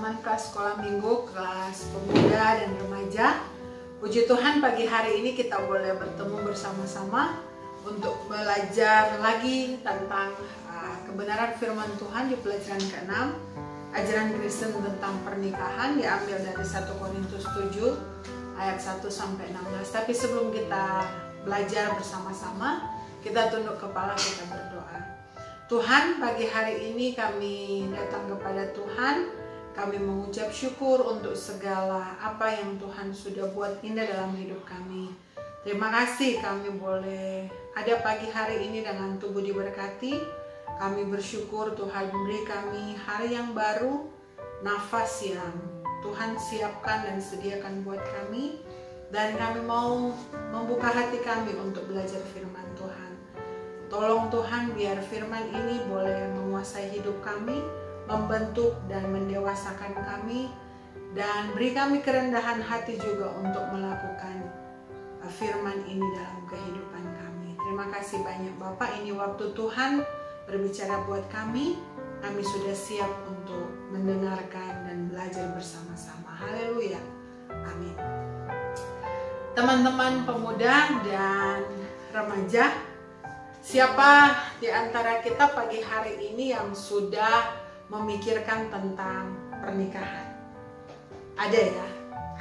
teman-teman kelas sekolah minggu, kelas pemuda dan remaja. Puji Tuhan, pagi hari ini kita boleh bertemu bersama-sama untuk belajar lagi tentang kebenaran firman Tuhan di pelajaran ke-6, ajaran Kristen tentang pernikahan, diambil dari 1 Korintus 7 ayat 1 sampai 16. Tapi sebelum kita belajar bersama-sama, kita tunduk kepala, kita berdoa. Tuhan, pagi hari ini kami datang kepada Tuhan. Kami mengucap syukur untuk segala apa yang Tuhan sudah buat indah dalam hidup kami. Terima kasih kami boleh ada pagi hari ini dengan tubuh diberkati. Kami bersyukur Tuhan beri kami hari yang baru, nafas yang Tuhan siapkan dan sediakan buat kami. Dan kami mau membuka hati kami untuk belajar firman Tuhan. Tolong Tuhan biar firman ini boleh menguasai hidup kami, membentuk dan mendewasakan kami, dan beri kami kerendahan hati juga untuk melakukan firman ini dalam kehidupan kami. Terima kasih banyak Bapak, ini waktu Tuhan berbicara buat kami. Kami sudah siap untuk mendengarkan dan belajar bersama-sama. Haleluya, amin. Teman-teman pemuda dan remaja, siapa di antara kita pagi hari ini yang sudah memikirkan tentang pernikahan? Ada ya?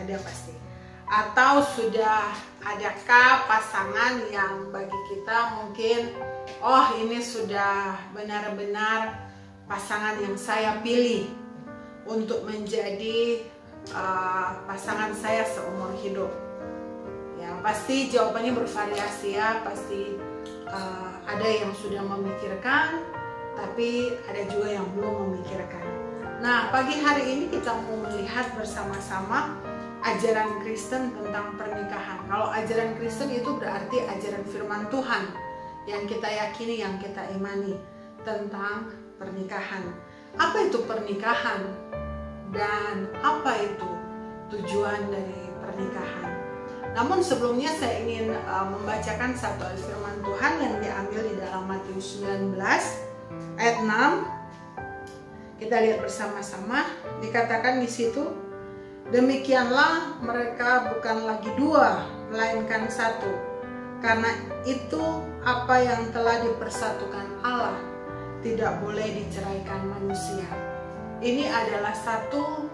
Ada pasti. Atau sudah adakah pasangan yang bagi kita mungkin, oh ini sudah benar-benar pasangan yang saya pilih untuk menjadi pasangan saya seumur hidup? Ya pasti jawabannya bervariasi ya, pasti ada yang sudah memikirkan, tapi ada juga yang belum memikirkan. Nah, pagi hari ini kita mau melihat bersama-sama ajaran Kristen tentang pernikahan. Kalau ajaran Kristen itu berarti ajaran firman Tuhan yang kita yakini, yang kita imani tentang pernikahan. Apa itu pernikahan? Dan apa itu tujuan dari pernikahan? Namun sebelumnya saya ingin membacakan satu ayat firman Tuhan yang diambil di dalam Matius 19 ayat 6. Kita lihat bersama-sama, dikatakan di situ, demikianlah mereka bukan lagi dua, melainkan satu. Karena itu apa yang telah dipersatukan Allah tidak boleh diceraikan manusia. Ini adalah satu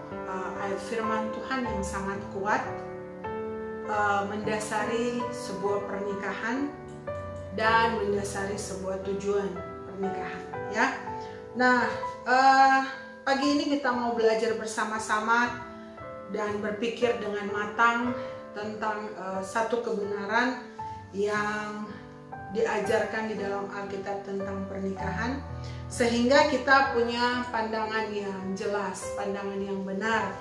ayat firman Tuhan yang sangat kuat, mendasari sebuah pernikahan dan mendasari sebuah tujuan pernikahan ya. Nah, pagi ini kita mau belajar bersama-sama dan berpikir dengan matang tentang satu kebenaran yang diajarkan di dalam Alkitab tentang pernikahan, sehingga kita punya pandangan yang jelas, pandangan yang benar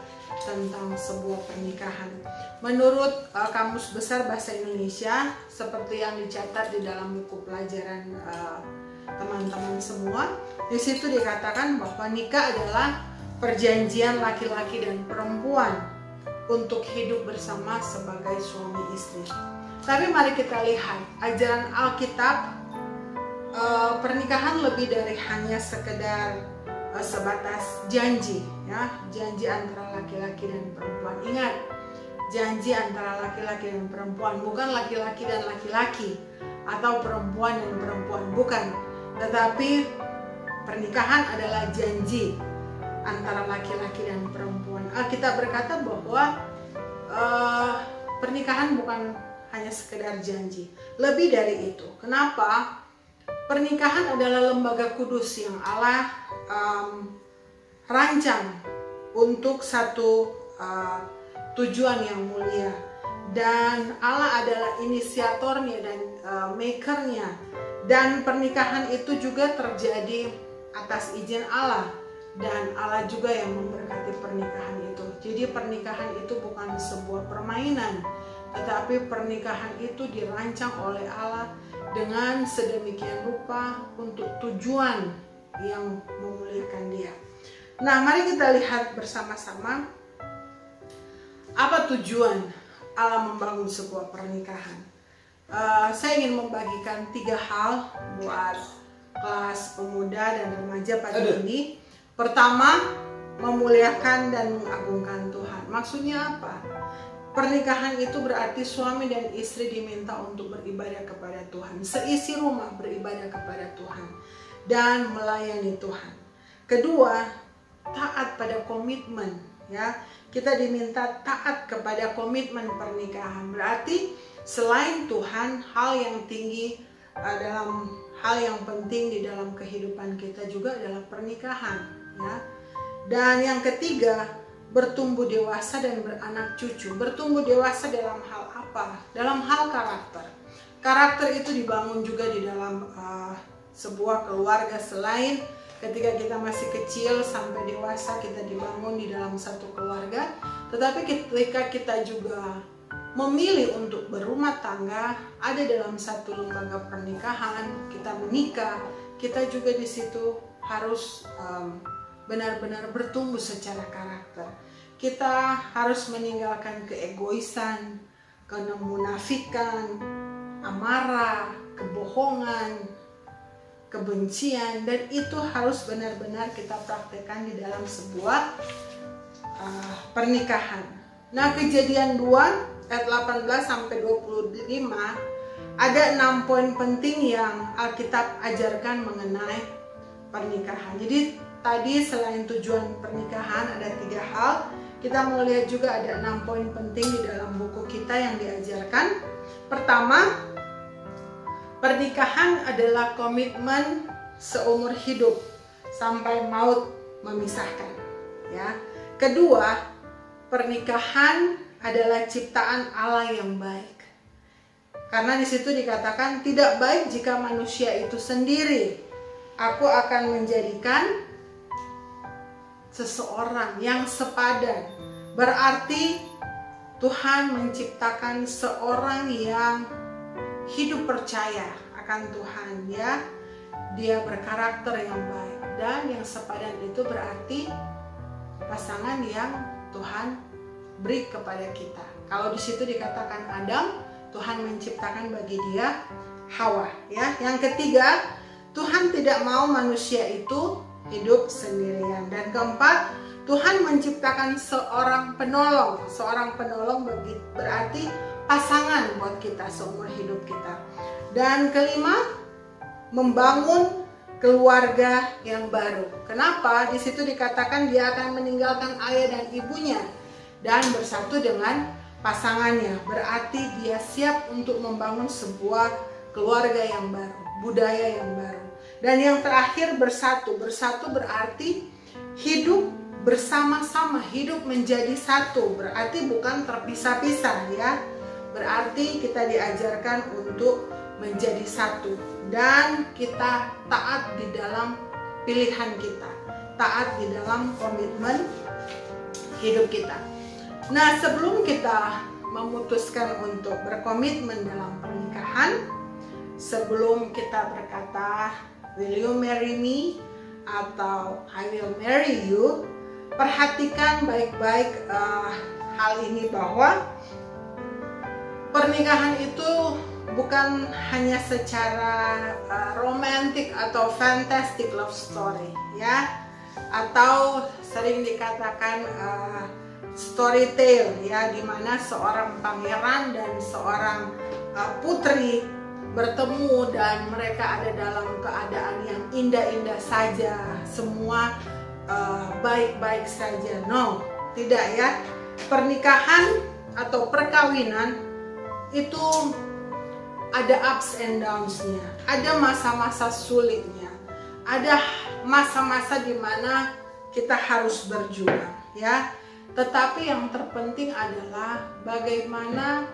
tentang sebuah pernikahan. Menurut Kamus Besar Bahasa Indonesia, seperti yang dicatat di dalam buku pelajaran teman-teman semua, di situ dikatakan bahwa nikah adalah perjanjian laki-laki dan perempuan untuk hidup bersama sebagai suami istri. Tapi mari kita lihat ajaran Alkitab, pernikahan lebih dari hanya sekedar sebatas janji ya, janji antara laki-laki dan perempuan. Ingat, janji antara laki-laki dan perempuan, bukan laki-laki dan laki-laki atau perempuan dan perempuan, bukan. Tetapi pernikahan adalah janji antara laki-laki dan perempuan. Alkitab berkata bahwa pernikahan bukan hanya sekedar janji, lebih dari itu. Kenapa? Pernikahan adalah lembaga kudus yang Allah rancang untuk satu tujuan yang mulia, dan Allah adalah inisiatornya dan makernya, dan pernikahan itu juga terjadi atas izin Allah, dan Allah juga yang memberkati pernikahan itu. Jadi pernikahan itu bukan sebuah permainan, tetapi pernikahan itu dirancang oleh Allah dengan sedemikian rupa untuk tujuan yang memuliakan Dia. Nah, mari kita lihat bersama-sama apa tujuan Allah membangun sebuah pernikahan. Saya ingin membagikan 3 hal buat kelas pemuda dan remaja pagi ini. Pertama, memuliakan dan mengagungkan Tuhan. Maksudnya apa? Pernikahan itu berarti suami dan istri diminta untuk beribadah kepada Tuhan. Seisi rumah beribadah kepada Tuhan dan melayani Tuhan. Kedua, taat pada komitmen, ya. Kita diminta taat kepada komitmen pernikahan. Berarti selain Tuhan, hal yang tinggi dalam hal yang penting di dalam kehidupan kita juga adalah pernikahan, ya. Dan yang ketiga, bertumbuh dewasa dan beranak cucu. Bertumbuh dewasa dalam hal apa? Dalam hal karakter. Karakter itu dibangun juga di dalam sebuah keluarga. Selain ketika kita masih kecil sampai dewasa kita dibangun di dalam satu keluarga, tetapi ketika kita juga memilih untuk berumah tangga, ada dalam satu lembaga pernikahan, kita menikah, kita juga di situ harus benar-benar bertumbuh secara karakter. Kita harus meninggalkan keegoisan, kemunafikan, amarah, kebohongan, kebencian, dan itu harus benar-benar kita praktekkan di dalam sebuah pernikahan. Nah, Kejadian 2 ayat 18 sampai 25 ada 6 poin penting yang Alkitab ajarkan mengenai pernikahan. Jadi tadi selain tujuan pernikahan ada 3 hal, kita mau lihat juga ada 6 poin penting di dalam buku kita yang diajarkan. Pertama, pernikahan adalah komitmen seumur hidup sampai maut memisahkan, ya. Kedua, pernikahan adalah ciptaan Allah yang baik. Karena di situ dikatakan tidak baik jika manusia itu sendiri. Aku akan menjadikan seseorang yang sepadan. Berarti Tuhan menciptakan seorang yang hidup percaya akan Tuhan, ya. Dia berkarakter yang baik, dan yang sepadan itu berarti pasangan yang Tuhan beri kepada kita. Kalau di situ dikatakan Adam, Tuhan menciptakan bagi dia Hawa, ya. Yang ketiga, Tuhan tidak mau manusia itu hidup sendirian. Dan keempat, Tuhan menciptakan seorang penolong. Seorang penolong berarti pasangan buat kita seumur hidup kita. Dan kelima, membangun keluarga yang baru. Kenapa? Di situ dikatakan dia akan meninggalkan ayah dan ibunya dan bersatu dengan pasangannya. Berarti dia siap untuk membangun sebuah keluarga yang baru, budaya yang baru. Dan yang terakhir, bersatu. Bersatu berarti hidup bersama-sama, hidup menjadi satu. Berarti bukan terpisah-pisah, ya. Berarti kita diajarkan untuk menjadi satu. Dan kita taat di dalam pilihan kita, taat di dalam komitmen hidup kita. Nah, sebelum kita memutuskan untuk berkomitmen dalam pernikahan, sebelum kita berkata, "Will you marry me?" atau "I will marry you", perhatikan baik-baik hal ini, bahwa pernikahan itu bukan hanya secara romantic atau fantastic love story, ya, atau sering dikatakan story tale, ya, dimana seorang pangeran dan seorang putri bertemu dan mereka ada dalam keadaan yang indah-indah saja, semua baik-baik saja. No, tidak, ya. Pernikahan atau perkawinan itu ada ups and downs-nya, ada masa-masa sulitnya, ada masa-masa di mana kita harus berjuang, ya. Tetapi yang terpenting adalah bagaimana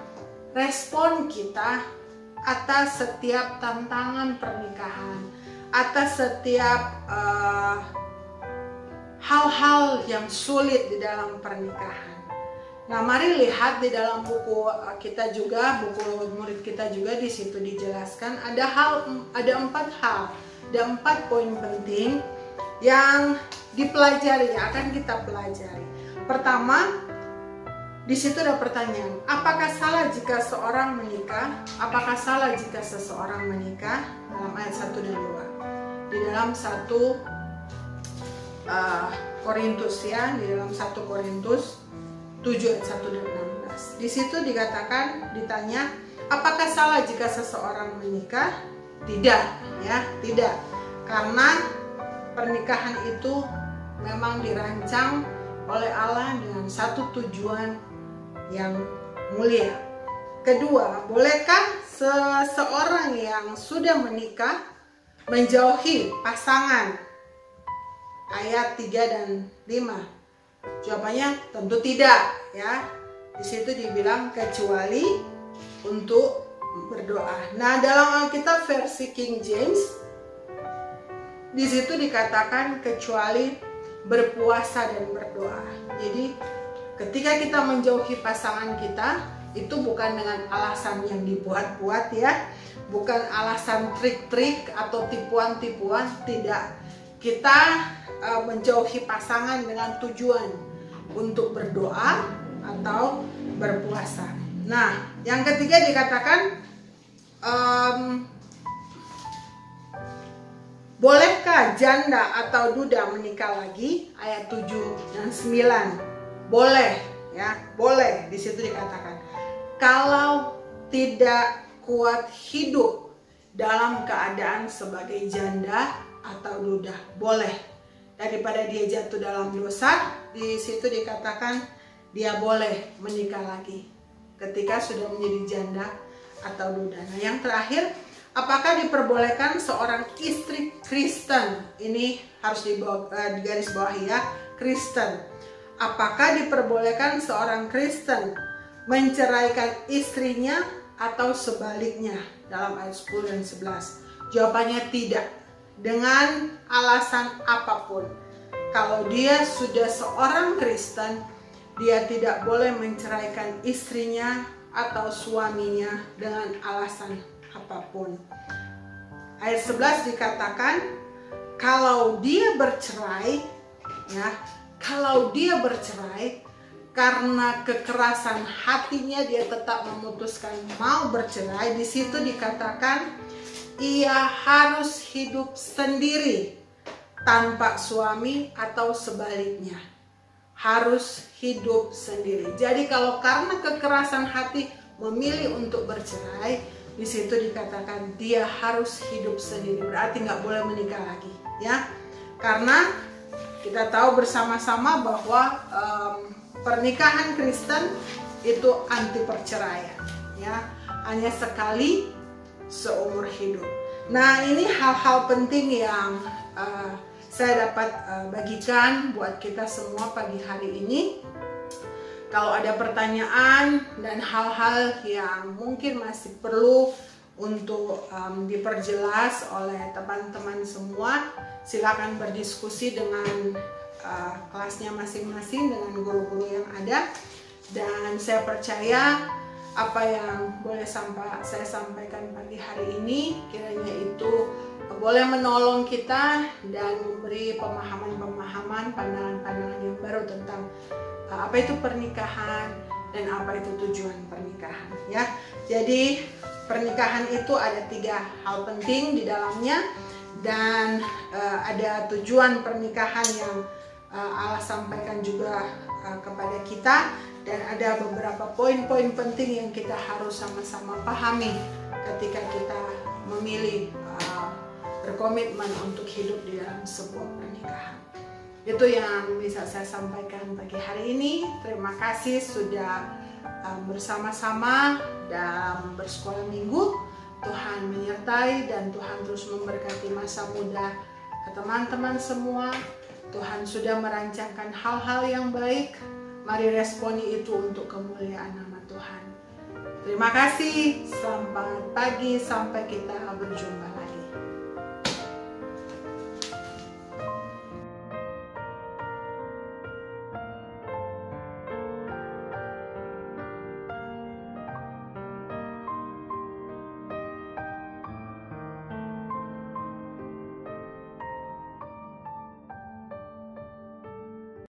respon kita atas setiap tantangan pernikahan, atas setiap hal-hal yang sulit di dalam pernikahan. Nah, mari lihat di dalam buku kita juga, buku murid kita juga, di situ dijelaskan ada 4 hal, ada 4 poin penting yang dipelajari, yang akan kita pelajari. Pertama, di situ ada pertanyaan, apakah salah jika seorang menikah? Apakah salah jika seseorang menikah? Dalam ayat 1 dan 2. Di dalam 1 Korintus ya, di dalam 1 Korintus 7 ayat 1 dan 16. Di situ dikatakan, ditanya, apakah salah jika seseorang menikah? Tidak, ya, tidak. Karena pernikahan itu memang dirancang oleh Allah dengan satu tujuan yang mulia. Kedua, bolehkah seseorang yang sudah menikah menjauhi pasangan? Ayat 3 dan 5. Jawabannya tentu tidak, ya. Di situ dibilang kecuali untuk berdoa. Nah, dalam Alkitab versi King James di situ dikatakan kecuali berpuasa dan berdoa. Jadi ketika kita menjauhi pasangan kita, itu bukan dengan alasan yang dibuat-buat ya, bukan alasan trik-trik atau tipuan-tipuan, tidak. Kita menjauhi pasangan dengan tujuan untuk berdoa atau berpuasa. Nah, yang ketiga dikatakan bolehkah janda atau duda menikah lagi? Ayat 7 dan 9. Boleh, ya, boleh. Di situ dikatakan kalau tidak kuat hidup dalam keadaan sebagai janda atau duda, boleh. Daripada dia jatuh dalam dosa, di situ dikatakan dia boleh menikah lagi ketika sudah menjadi janda atau duda. Nah, yang terakhir, apakah diperbolehkan seorang istri Kristen? Ini harus digaris bawahi ya, Kristen. Apakah diperbolehkan seorang Kristen menceraikan istrinya atau sebaliknya? Dalam ayat 10 dan 11. Jawabannya tidak. Dengan alasan apapun. Kalau dia sudah seorang Kristen, dia tidak boleh menceraikan istrinya atau suaminya dengan alasan apapun. Ayat 11 dikatakan, kalau dia bercerai, ya, kalau dia bercerai karena kekerasan hatinya dia tetap memutuskan mau bercerai, di situ dikatakan ia harus hidup sendiri tanpa suami atau sebaliknya. Harus hidup sendiri. Jadi kalau karena kekerasan hati memilih untuk bercerai, di situ dikatakan dia harus hidup sendiri. Berarti nggak boleh menikah lagi, ya. Karena kita tahu bersama-sama bahwa pernikahan Kristen itu anti perceraian, ya. Hanya sekali seumur hidup. Nah, ini hal-hal penting yang saya dapat bagikan buat kita semua pagi hari ini. Kalau ada pertanyaan dan hal-hal yang mungkin masih perlu untuk diperjelas oleh teman-teman semua, silakan berdiskusi dengan kelasnya masing-masing, dengan guru-guru yang ada. Dan saya percaya apa yang boleh saya sampaikan pagi hari ini kiranya itu boleh menolong kita dan memberi pemahaman-pemahaman, pandangan-pandangan yang baru tentang apa itu pernikahan dan apa itu tujuan pernikahan, ya. Jadi pernikahan itu ada 3 hal penting di dalamnya, dan ada tujuan pernikahan yang Allah sampaikan juga kepada kita. Dan ada beberapa poin-poin penting yang kita harus sama-sama pahami ketika kita memilih berkomitmen untuk hidup di dalam sebuah pernikahan. Itu yang bisa saya sampaikan pagi hari ini. Terima kasih sudah bersama-sama dalam bersekolah minggu. Tuhan menyertai dan Tuhan terus memberkati masa muda teman-teman semua. Tuhan sudah merancangkan hal-hal yang baik. Mari responi itu untuk kemuliaan nama Tuhan. Terima kasih, selamat pagi, sampai kita berjumpa.